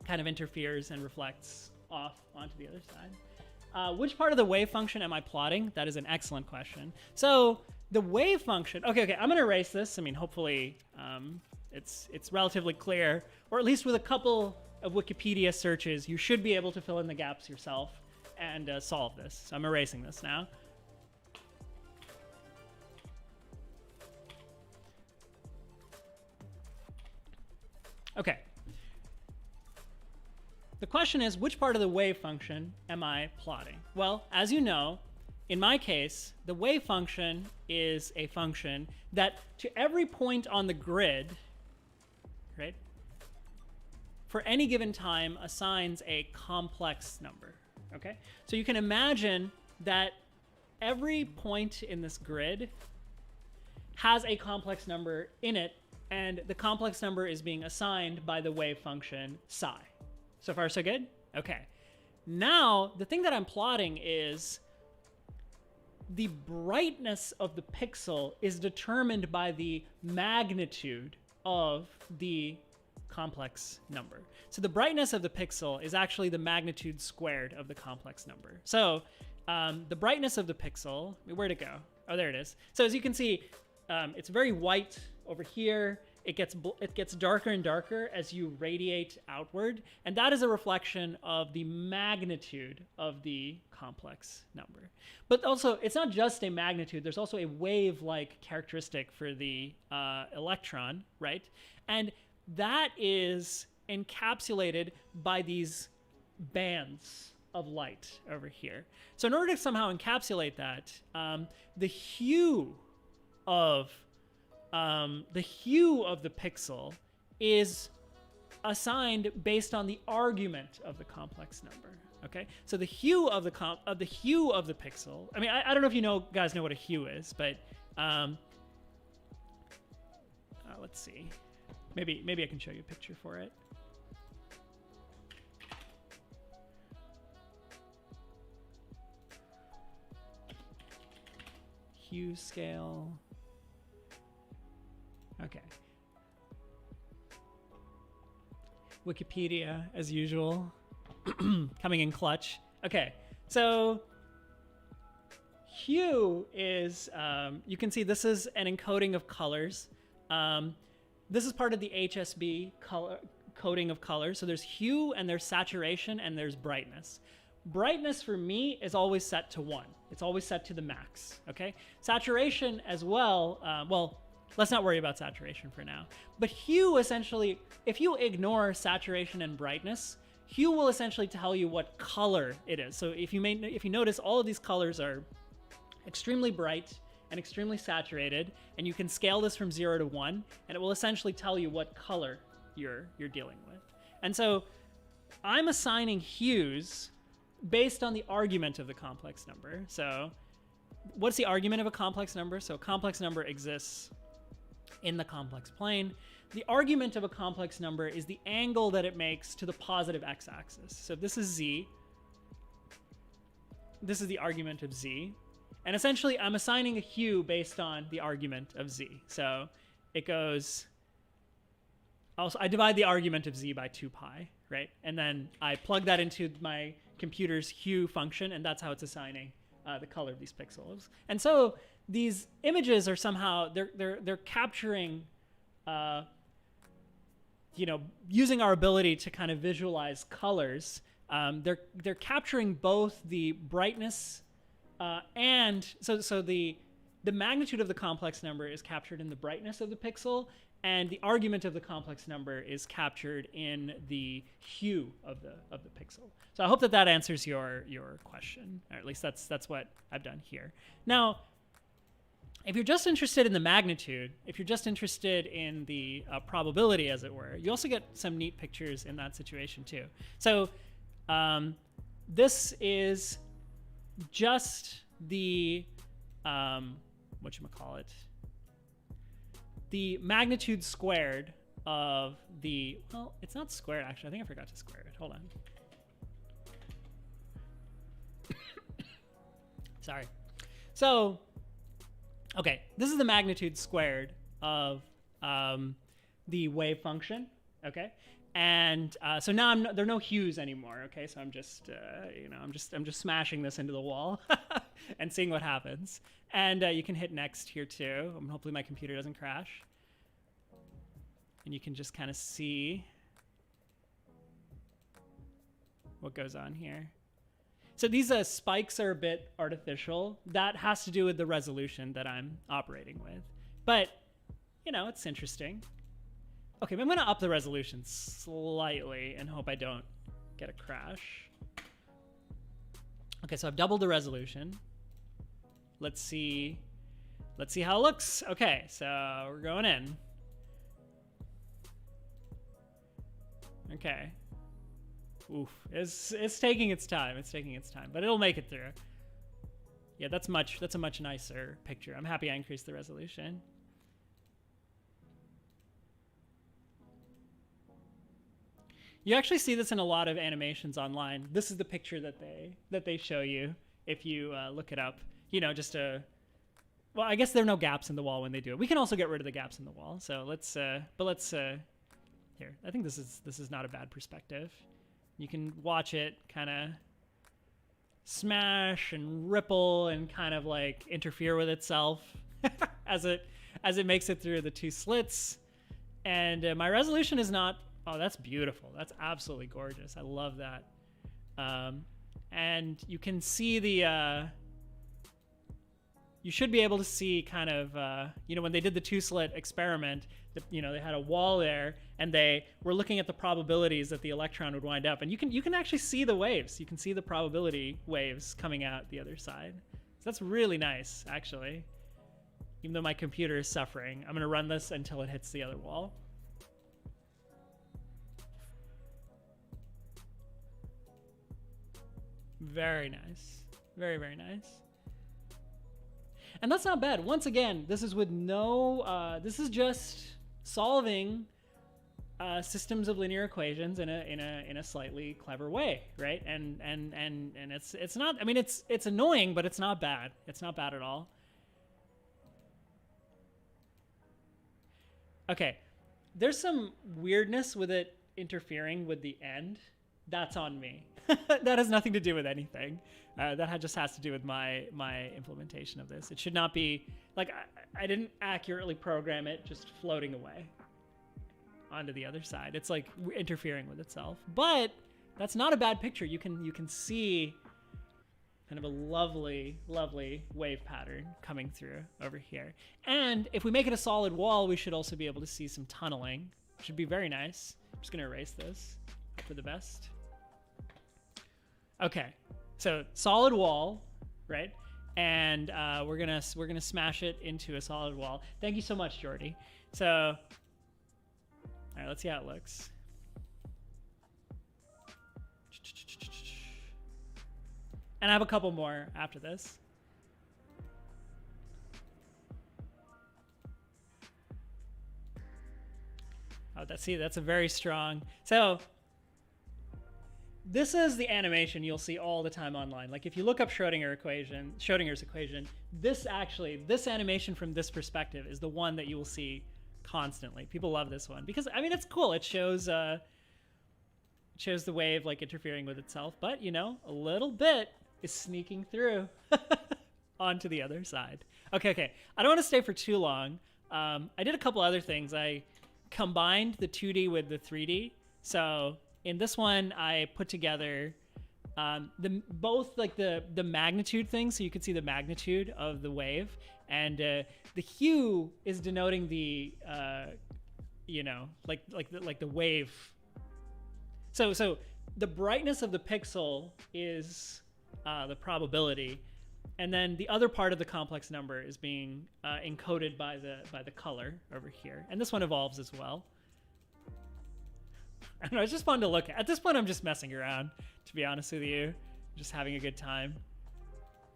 S1: kind of interferes and reflects off onto the other side. Which part of the wave function am I plotting? That is an excellent question. So the wave function, okay, I'm gonna erase this. I mean, hopefully it's relatively clear, or at least with a couple of Wikipedia searches, you should be able to fill in the gaps yourself and solve this. So I'm erasing this now. Okay. The question is, which part of the wave function am I plotting? Well, as you know, in my case, the wave function is a function that to every point on the grid, right, for any given time assigns a complex number, okay? So you can imagine that every point in this grid has a complex number in it, and the complex number is being assigned by the wave function psi. So far, so good? Okay. Now, the thing that I'm plotting is the brightness of the pixel is determined by the magnitude of the complex number. So the brightness of the pixel is actually the magnitude squared of the complex number. So the brightness of the pixel, where'd it go? Oh, there it is. So as you can see, it's very white over here. It gets darker and darker as you radiate outward, and that is a reflection of the magnitude of the complex number. But also, it's not just a magnitude. There's also a wave-like characteristic for the electron, right? And that is encapsulated by these bands of light over here. So in order to somehow encapsulate that, the hue of the pixel is assigned based on the argument of the complex number. Okay, so the hue of the pixel. I mean, I don't know if you guys know what a hue is, but let's see. Maybe I can show you a picture for it. Hue scale. Okay. Wikipedia, as usual, coming in clutch. Okay, so hue is, you can see this is an encoding of colors. This is part of the HSB coding of colors. So there's hue, and there's saturation, and there's brightness. Brightness for me is always set to 1. It's always set to the max, okay? Saturation as well, well, let's not worry about saturation for now. But hue, essentially, if you ignore saturation and brightness, hue will essentially tell you what color it is. So if you notice, all of these colors are extremely bright and extremely saturated, and you can scale this from 0 to 1, and it will essentially tell you what color you're dealing with. And so I'm assigning hues based on the argument of the complex number. So what's the argument of a complex number? So a complex number exists in the complex plane. The argument of a complex number is the angle that it makes to the positive x-axis. So if this is z, this is the argument of z. And essentially, I'm assigning a hue based on the argument of z. So it goes, also, I divide the argument of z by 2 pi, right? And then I plug that into my computer's hue function, and that's how it's assigning the color of these pixels. And so these images are somehow, they're capturing, using our ability to kind of visualize colors, they're capturing both the brightness and so the magnitude of the complex number is captured in the brightness of the pixel, and the argument of the complex number is captured in the hue of the pixel. So I hope that answers your question, or at least that's what I've done here. Now, if you're just interested in the magnitude, if you're just interested in the probability, as it were, you also get some neat pictures in that situation too. So this is just the whatchamacallit, the magnitude squared of the, well, it's not squared actually. I think I forgot to square it. Hold on. Sorry. So, okay, this is the magnitude squared of the wave function. Okay, and so now there are no hues anymore. Okay, so I'm just I'm just smashing this into the wall and seeing what happens. And you can hit next here too. Hopefully my computer doesn't crash. And you can just kind of see what goes on here. So these spikes are a bit artificial. That has to do with the resolution that I'm operating with. But, it's interesting. Okay, but I'm going to up the resolution slightly and hope I don't get a crash. Okay, so I've doubled the resolution. Let's see how it looks. Okay, so we're going in. Okay. Oof, it's taking its time. It's taking its time, but it'll make it through. Yeah, that's a much nicer picture. I'm happy I increased the resolution. You actually see this in a lot of animations online. This is the picture that they show you if you look it up. Well, I guess there are no gaps in the wall when they do it. We can also get rid of the gaps in the wall. So let's here. I think this is not a bad perspective. You can watch it kind of smash and ripple and kind of like interfere with itself as it makes it through the two slits. And my resolution is not, oh, that's beautiful. That's absolutely gorgeous. I love that. And you can see you should be able to see kind of, when they did the two slit experiment, they had a wall there and they were looking at the probabilities that the electron would wind up. And you can actually see the waves. You can see the probability waves coming out the other side. So that's really nice, actually. Even though my computer is suffering, I'm going to run this until it hits the other wall. Very nice. Very, very nice. And that's not bad. Once again, this is with no, this is just solving systems of linear equations in a slightly clever way, right? And it's not, I mean, it's annoying, but it's not bad. It's not bad at all. Okay, there's some weirdness with it interfering with the end. That's on me. That has nothing to do with anything. That just has to do with my implementation of this. It should not be, like, I didn't accurately program it just floating away onto the other side. It's like interfering with itself. But that's not a bad picture. You can see kind of a lovely, lovely wave pattern coming through over here. And if we make it a solid wall, we should also be able to see some tunneling. Should be very nice. I'm just gonna erase this for the best. Okay, so solid wall, right? And we're gonna smash it into a solid wall. Thank you so much, Jordy. So, all right, let's see how it looks. And I have a couple more after this. Oh, that's a very strong. So this is the animation you'll see all the time online. Like if you look up Schrödinger's equation, this animation from this perspective is the one that you will see constantly. People love this one because, I mean, it's cool. It shows the wave like interfering with itself, but you know, a little bit is sneaking through onto the other side. Okay. I don't want to stay for too long. I did a couple other things. I combined the 2D with the 3D. So in this one, I put together both like the magnitude thing, so you could see the magnitude of the wave, and the hue is denoting the like the wave. So the brightness of the pixel is the probability, and then the other part of the complex number is being encoded by the color over here, and this one evolves as well. I don't know, it's just fun to look at. At this point, I'm just messing around, to be honest with you. Just having a good time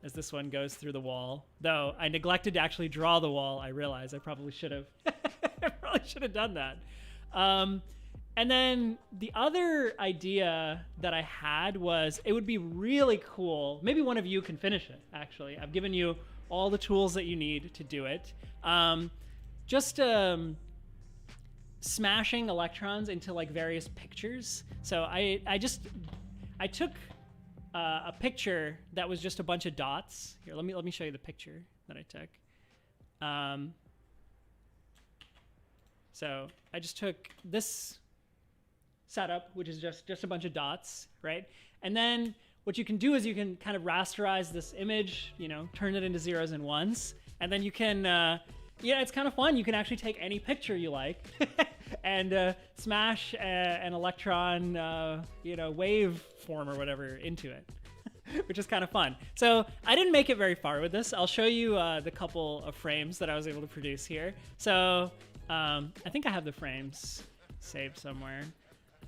S1: as this one goes through the wall. Though I neglected to actually draw the wall, I realize I probably should have. I probably should have done that. And then the other idea that I had was it would be really cool. Maybe one of you can finish it, actually. I've given you all the tools that you need to do it. Smashing electrons into like various pictures. So I took a picture that was just a bunch of dots. Here, let me show you the picture that I took. So I just took this setup, which is just a bunch of dots, right? And then what you can do is you can kind of rasterize this image, you know, turn it into zeros and ones, and then you can, yeah, it's kind of fun. You can actually take any picture you like and smash an electron, wave form or whatever into it, which is kind of fun. So I didn't make it very far with this. I'll show you the couple of frames that I was able to produce here. So I think I have the frames saved somewhere.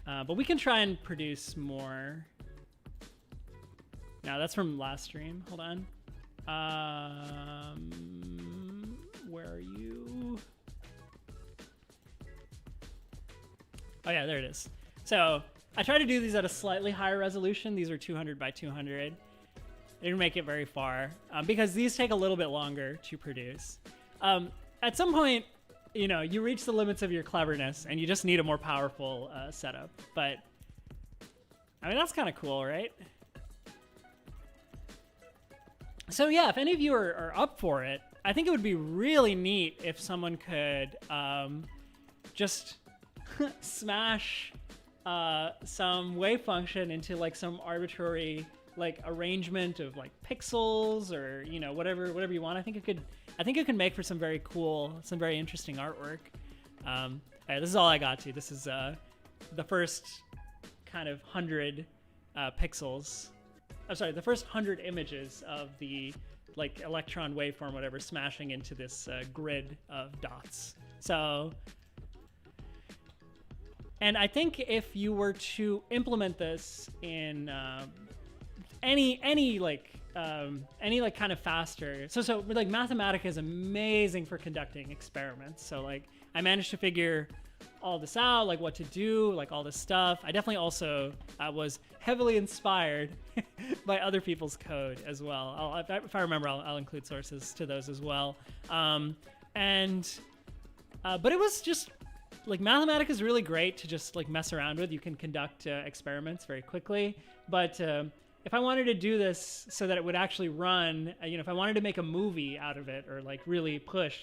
S1: But we can try and produce more. Now that's from last stream. Hold on. Where are you? Oh yeah, there it is. So I tried to do these at a slightly higher resolution. These are 200 by 200. I didn't make it very far because these take a little bit longer to produce. At some point, you know, you reach the limits of your cleverness and you just need a more powerful setup. But I mean, that's kind of cool, right? So yeah, if any of you are up for it, I think it would be really neat if someone could just smash some wave function into like some arbitrary like arrangement of like pixels or, you know, whatever you want. I think it could make for some very cool, some very interesting artwork. This is all I got to. This is the first kind of 100 pixels. I'm sorry, the first 100 images of the like electron waveform, whatever, smashing into this grid of dots. So, and I think if you were to implement this in any like kind of faster. So like Mathematica is amazing for conducting experiments. So like I managed to figure all this out, like what to do, like all this stuff. I definitely also was heavily inspired by other people's code as well. If I remember, I'll include sources to those as well. But it was just like Mathematica is really great to just like mess around with. You can conduct experiments very quickly. But if I wanted to do this so that it would actually run, if I wanted to make a movie out of it or like really push,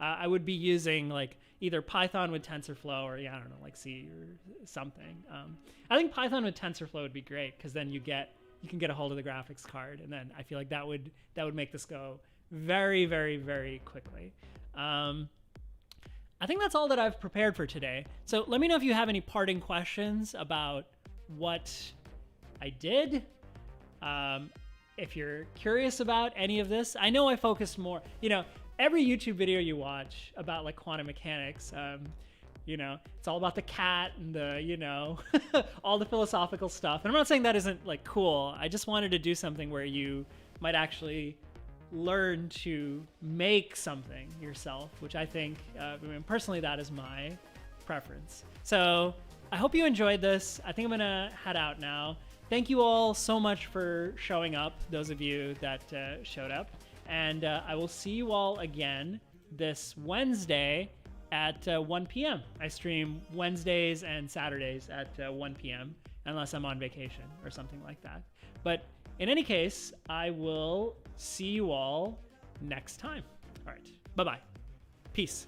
S1: I would be using like either Python with TensorFlow or I don't know, like C or something. I think Python with TensorFlow would be great because then you can get a hold of the graphics card, and then I feel like that would make this go very, very, very quickly. I think that's all that I've prepared for today. So let me know if you have any parting questions about what I did. If you're curious about any of this, I know I focused more, every YouTube video you watch about like quantum mechanics, it's all about the cat and the, all the philosophical stuff. And I'm not saying that isn't like cool. I just wanted to do something where you might actually learn to make something yourself, which I think, personally, that is my preference. So I hope you enjoyed this. I think I'm gonna head out now. Thank you all so much for showing up, those of you that showed up. And I will see you all again this Wednesday at 1 p.m. I stream Wednesdays and Saturdays at 1 p.m. unless I'm on vacation or something like that. But in any case, I will see you all next time. All right. Bye-bye. Peace.